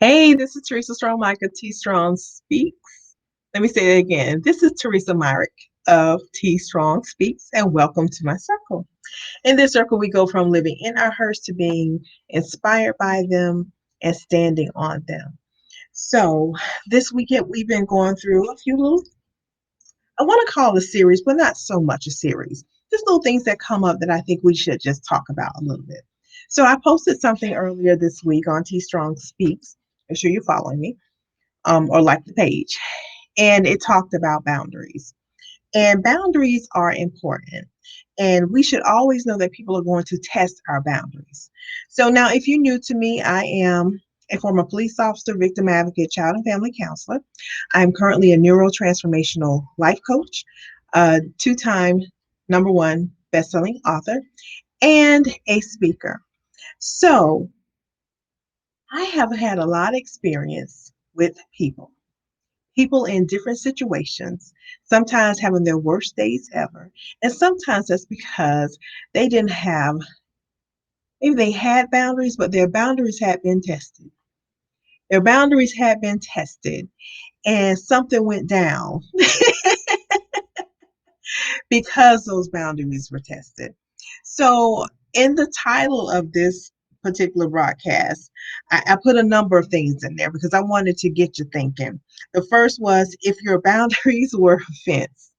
Hey, this is Teresa Strong-Myrick of T Strong Speaks. Let me say it again. This is Teresa Myrick of T Strong Speaks, and welcome to my circle. In this circle, we go from living in our hurts to being inspired by them and standing on them. So, this weekend, we've been going through a few little, I want to call it a series, but not so much a series. Just little things that come up that I think we should just talk about a little bit. So, I posted something earlier this week on T Strong Speaks. Make sure you're following me or like the page. And it talked about boundaries. And boundaries are important. And we should always know that people are going to test our boundaries. So now, if you're new to me, I am a former police officer, victim advocate, child and family counselor. I'm currently a neurotransformational life coach, a two-time number one best-selling author, and a speaker. So I have had a lot of experience with people in different situations, sometimes having their worst days ever. And sometimes that's because they didn't have, maybe they had boundaries, but their boundaries had been tested. Their boundaries had been tested, and something went down because those boundaries were tested. So, in the title of this particular broadcast, I put a number of things in there because I wanted to get you thinking. The first was if your boundaries were a fence.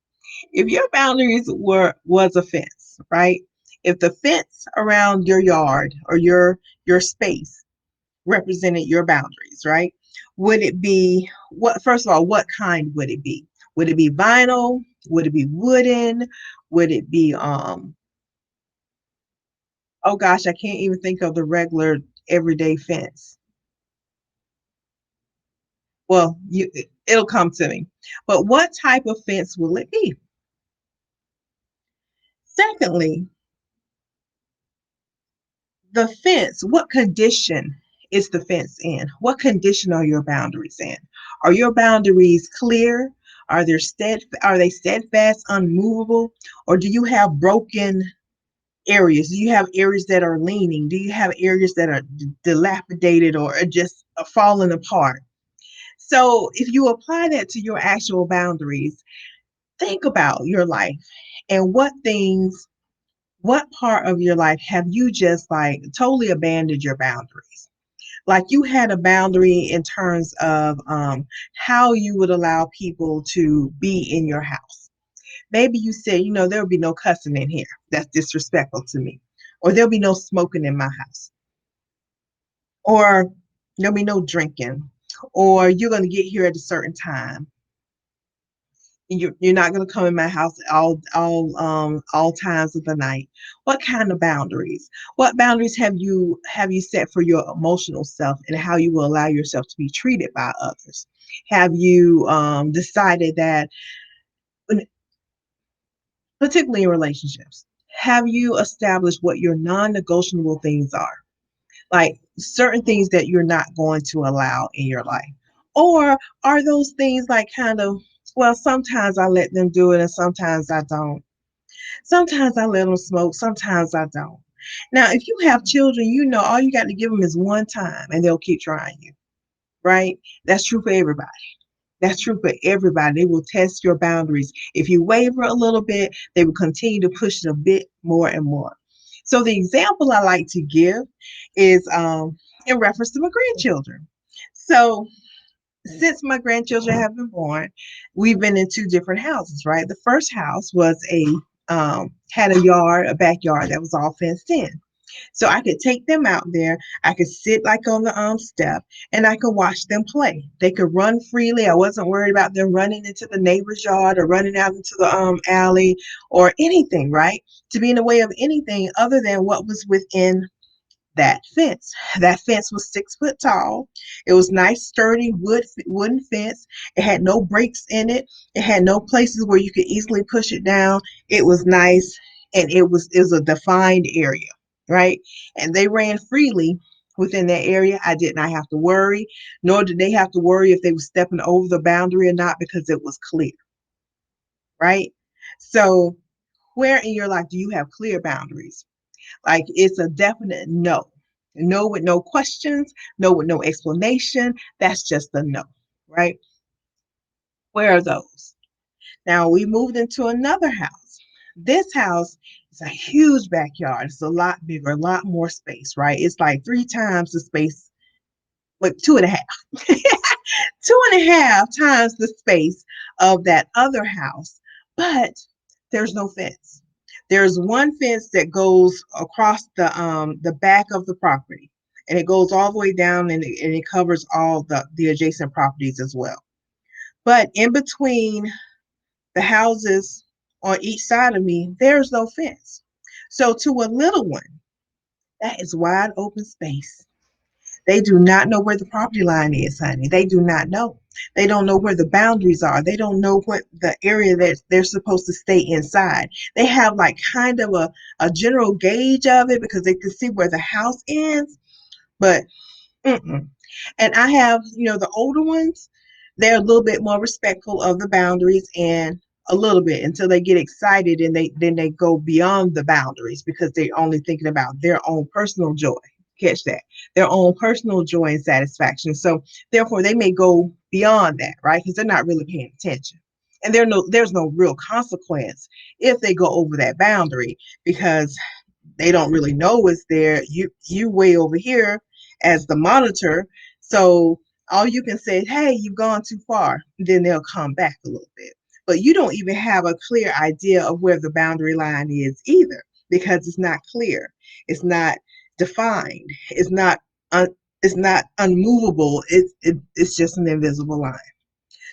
If your boundaries was a fence, right? If the fence around your yard or your space represented your boundaries, right? Would it be what first of all, what kind would it be? Would it be vinyl? Would it be wooden? Would it be oh gosh, I can't even think of the regular everyday fence. Well, it'll come to me. But what type of fence will it be? Secondly, the fence, what condition is the fence in? What condition are your boundaries in? Are your boundaries clear? Are they steadfast, unmovable, or do you have broken areas? Do you have areas that are leaning? Do you have areas that are dilapidated or are just falling apart? So, if you apply that to your actual boundaries, think about your life and what part of your life have you just like totally abandoned your boundaries? Like you had a boundary in terms of how you would allow people to be in your house. Maybe you said, there'll be no cussing in here. That's disrespectful to me. Or there'll be no smoking in my house. Or there'll be no drinking. Or you're going to get here at a certain time. You're not going to come in my house all times of the night. What kind of boundaries? What boundaries have you set for your emotional self and how you will allow yourself to be treated by others? Have you decided that, particularly in relationships, have you established what your non-negotiable things are? Like certain things that you're not going to allow in your life. Or are those things like kind of, well, sometimes I let them do it and sometimes I don't. Sometimes I let them smoke, sometimes I don't. Now, if you have children, all you got to give them is one time and they'll keep trying you, right? That's true for everybody. That's true for everybody. They will test your boundaries. If you waver a little bit, they will continue to push it a bit more and more. So the example I like to give is in reference to my grandchildren. So since my grandchildren have been born, we've been in two different houses, right? The first house was had a backyard that was all fenced in. So I could take them out there. I could sit like on the step and I could watch them play. They could run freely. I wasn't worried about them running into the neighbor's yard or running out into the alley or anything, right? To be in the way of anything other than what was within that fence. That fence was 6 foot tall. It was nice, sturdy wooden fence. It had no breaks in it. It had no places where you could easily push it down. It was nice, and it was a defined area, right? And they ran freely within that area. I did not have to worry, nor did they have to worry if they were stepping over the boundary or not because it was clear, right? So, where in your life do you have clear boundaries? Like it's a definite no. No with no questions, no with no explanation. That's just a no, right? Where are those? Now we moved into another house. This house is a huge backyard. It's a lot bigger, a lot more space, right? It's like three times the space, like two and a half, two and a half times the space of that other house. But there's no fence. There's one fence that goes across the back of the property, and it goes all the way down, and it covers all the adjacent properties as well. But in between the houses on each side of me, there's no fence. So to a little one, that is wide open space. They do not know where the property line is, honey. They do not know. They don't know where the boundaries are. They don't know what the area that they're supposed to stay inside. They have like kind of a general gauge of it because they can see where the house ends, but mm-mm. And I have, the older ones, they're a little bit more respectful of the boundaries and a little bit until they get excited and they go beyond the boundaries because they're only thinking about their own personal joy. Catch that. Their own personal joy and satisfaction. So therefore they may go beyond that, right? Because they're not really paying attention. And there's no real consequence if they go over that boundary because they don't really know it's there. You way over here as the monitor. So all you can say is, hey, you've gone too far. Then they'll come back a little bit. But you don't even have a clear idea of where the boundary line is either because it's not clear. It's not defined. It's not unmovable. It's just an invisible line.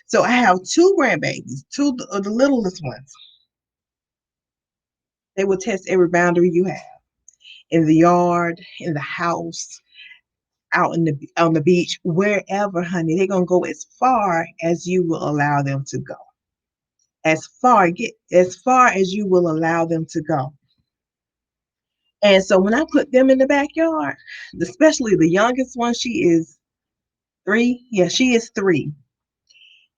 So I have two grandbabies, two of the littlest ones. They will test every boundary you have in the yard, in the house, out in the on the beach, wherever, honey. They're gonna go as far as you will allow them to go. As far as you will allow them to go. And so when I put them in the backyard, especially the youngest one, she is 3. Yeah, she is 3.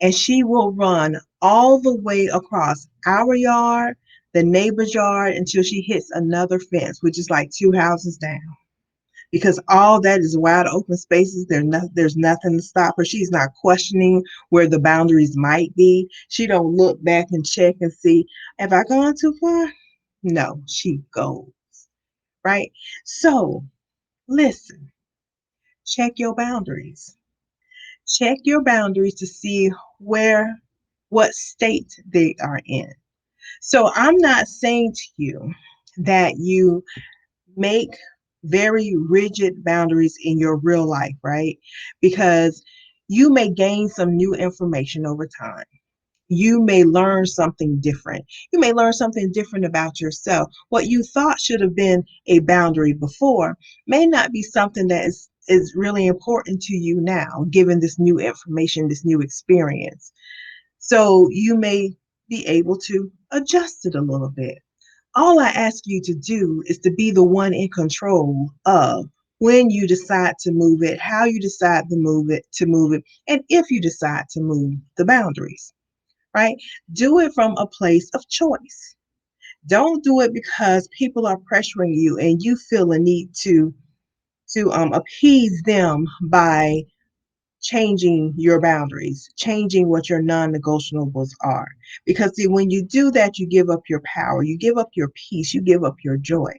And she will run all the way across our yard, the neighbor's yard, until she hits another fence, which is like 2 houses down. Because all that is wide open spaces. There's nothing to stop her. She's not questioning where the boundaries might be. She don't look back and check and see, have I gone too far? No, she goes, right? So listen, check your boundaries. Check your boundaries to see what state they are in. So I'm not saying to you that you make very rigid boundaries in your real life, right? Because you may gain some new information over time. You may learn something different. You may learn something different about yourself. What you thought should have been a boundary before may not be something that is really important to you now, given this new information, this new experience. So you may be able to adjust it a little bit. All I ask you to do is to be the one in control of when you decide to move it, how you decide to move it, and if you decide to move the boundaries, right? Do it from a place of choice. Don't do it because people are pressuring you and you feel a need to appease them by changing your boundaries, changing what your non-negotiables are. Because see, when you do that, you give up your power, you give up your peace, you give up your joy.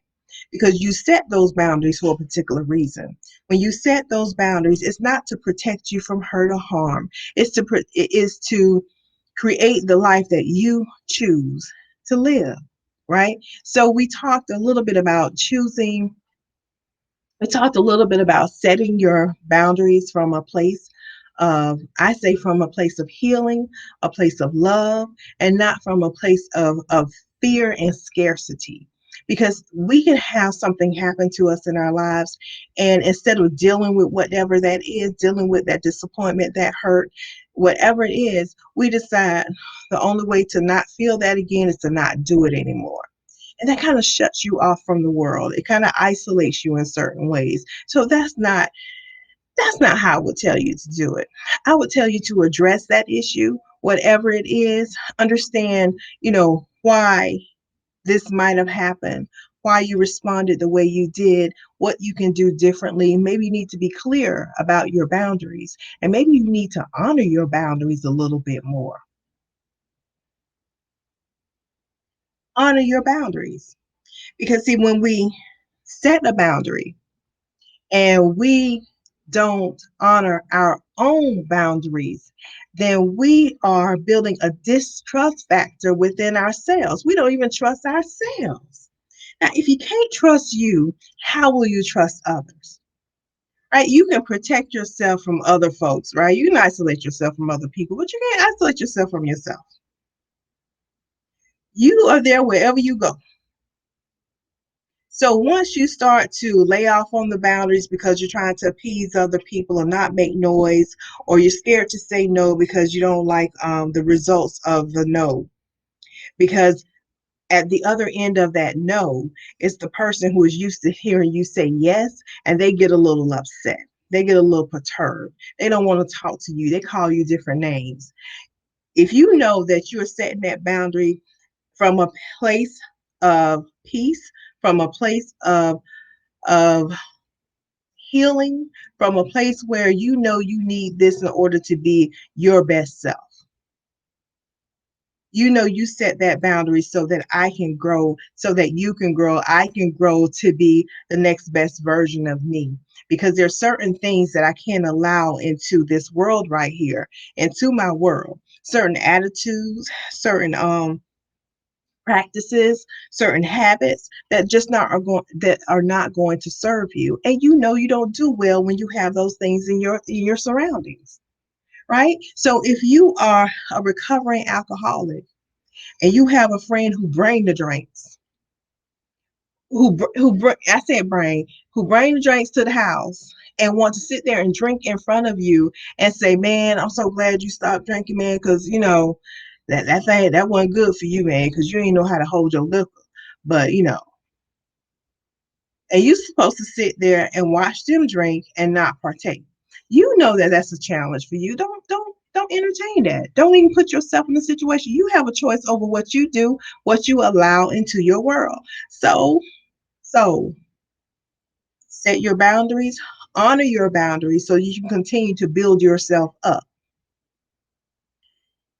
Because you set those boundaries for a particular reason. When you set those boundaries, it's not to protect you from hurt or harm. It is to create the life that you choose to live, right? So we talked a little bit about setting your boundaries from a place I say from a place of healing, a place of love, and not from a place of fear and scarcity. Because we can have something happen to us in our lives, and instead of dealing with whatever that is, dealing with that disappointment, that hurt, whatever it is, we decide the only way to not feel that again is to not do it anymore. And that kind of shuts you off from the world. It kind of isolates you in certain ways. So that's not how I would tell you to do it. I would tell you to address that issue, whatever it is, understand, why this might have happened, why you responded the way you did, what you can do differently. Maybe you need to be clear about your boundaries, and maybe you need to honor your boundaries a little bit more. Honor your boundaries. Because, see, when we set a boundary and we don't honor our own boundaries, then we are building a distrust factor within ourselves. We don't even trust ourselves. Now, if you can't trust you, how will you trust others? Right? You can protect yourself from other folks, right? You can isolate yourself from other people, but you can't isolate yourself from yourself. You are there wherever you go. So once you start to lay off on the boundaries because you're trying to appease other people or not make noise, or you're scared to say no because you don't like the results of the no, because at the other end of that no is the person who is used to hearing you say yes, and they get a little upset. They get a little perturbed. They don't want to talk to you. They call you different names. If you know that you're setting that boundary from a place of peace, from a place of healing, from a place where you know you need this in order to be your best self. You know, you set that boundary so that I can grow, so that you can grow. I can grow to be the next best version of me. Because there's certain things that I can't allow into this world right here, into my world. Certain attitudes, certain practices, certain habits that are not going to serve you. And you know you don't do well when you have those things in your surroundings, right? So if you are a recovering alcoholic and you have a friend who bring the drinks, I said bring, who bring the drinks to the house and want to sit there and drink in front of you and say, "Man, I'm so glad you stopped drinking, man, because you know that thing that wasn't good for you, man, because you ain't know how to hold your liquor." But you know, and you're supposed to sit there and watch them drink and not partake. You know that that's a challenge for you. Don't entertain that. Don't even put yourself in the situation. You have a choice over what you do, what you allow into your world. So set your boundaries, honor your boundaries so you can continue to build yourself up.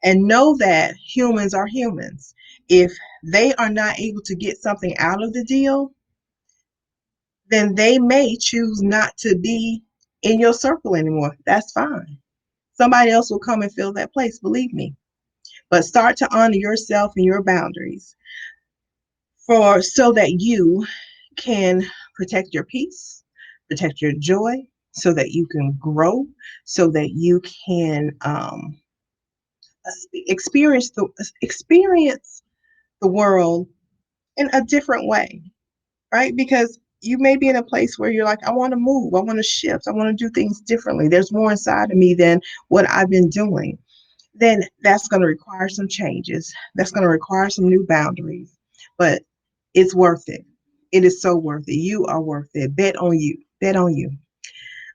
And know that humans are humans. If they are not able to get something out of the deal, then they may choose not to be in your circle anymore. That's fine. Somebody else will come and fill that place, believe me. But start to honor yourself and your boundaries for so that you can protect your peace, protect your joy, so that you can grow, so that you can experience the world in a different way, right? Because you may be in a place where you're like, I want to move, I want to shift, I want to do things differently. There's more inside of me than what I've been doing. Then that's going to require some changes. That's going to require some new boundaries. But it's worth it. It is so worth it. You are worth it. Bet on you. Bet on you.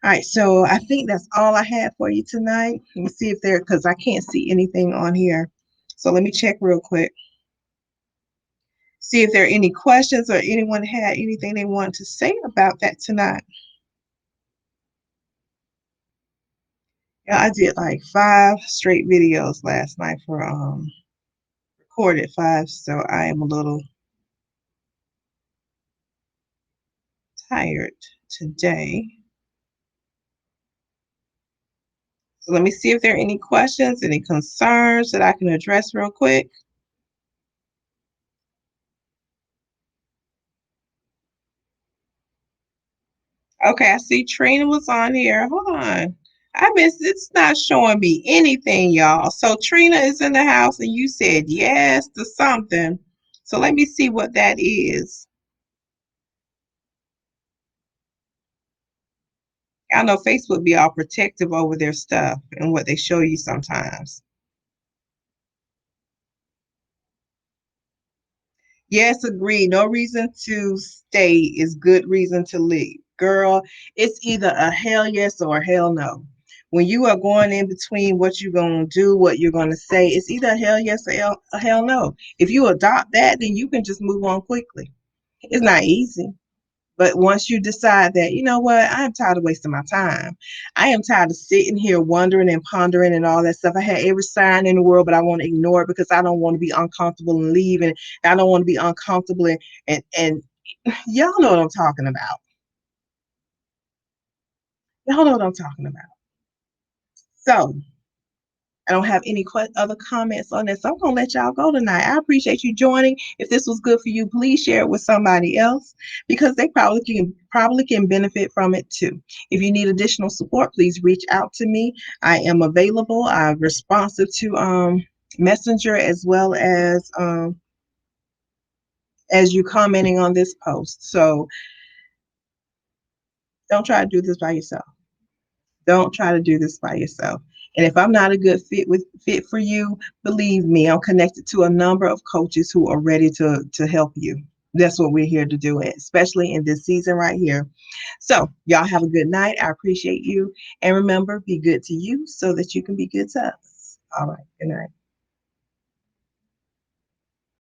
All right, so I think that's all I had for you tonight. Let me see if because I can't see anything on here. So let me check real quick. See if there are any questions or anyone had anything they wanted to say about that tonight. Yeah, I did like 5 straight videos last night for recorded 5, so I am a little tired today. So let me see if there are any questions, any concerns that I can address real quick. Okay, I see Trina was on here. Hold on. It's not showing me anything, y'all. So Trina is in the house and you said yes to something. So let me see what that is. I know Facebook be all protective over their stuff and what they show you sometimes. Yes, agreed. No reason to stay is good reason to leave. Girl, it's either a hell yes or a hell no. When you are going in between what you're going to do, what you're going to say, it's either a hell yes or a hell no. If you adopt that, then you can just move on quickly. It's not easy. But once you decide that, you know what, I'm tired of wasting my time. I am tired of sitting here wondering and pondering and all that stuff. I had every sign in the world, but I want to ignore it because I don't want to be uncomfortable and leave. And I don't want to be uncomfortable. And y'all know what I'm talking about. Y'all know what I'm talking about. So I don't have any other comments on this. So I'm going to let y'all go tonight. I appreciate you joining. If this was good for you, please share it with somebody else because they probably can benefit from it too. If you need additional support, please reach out to me. I am available. I'm responsive to Messenger as you commenting on this post. So don't try to do this by yourself. Don't try to do this by yourself. And if I'm not a good fit for you, believe me, I'm connected to a number of coaches who are ready to help you. That's what we're here to do, especially in this season right here. So y'all have a good night. I appreciate you. And remember, be good to you so that you can be good to us. All right. Good night.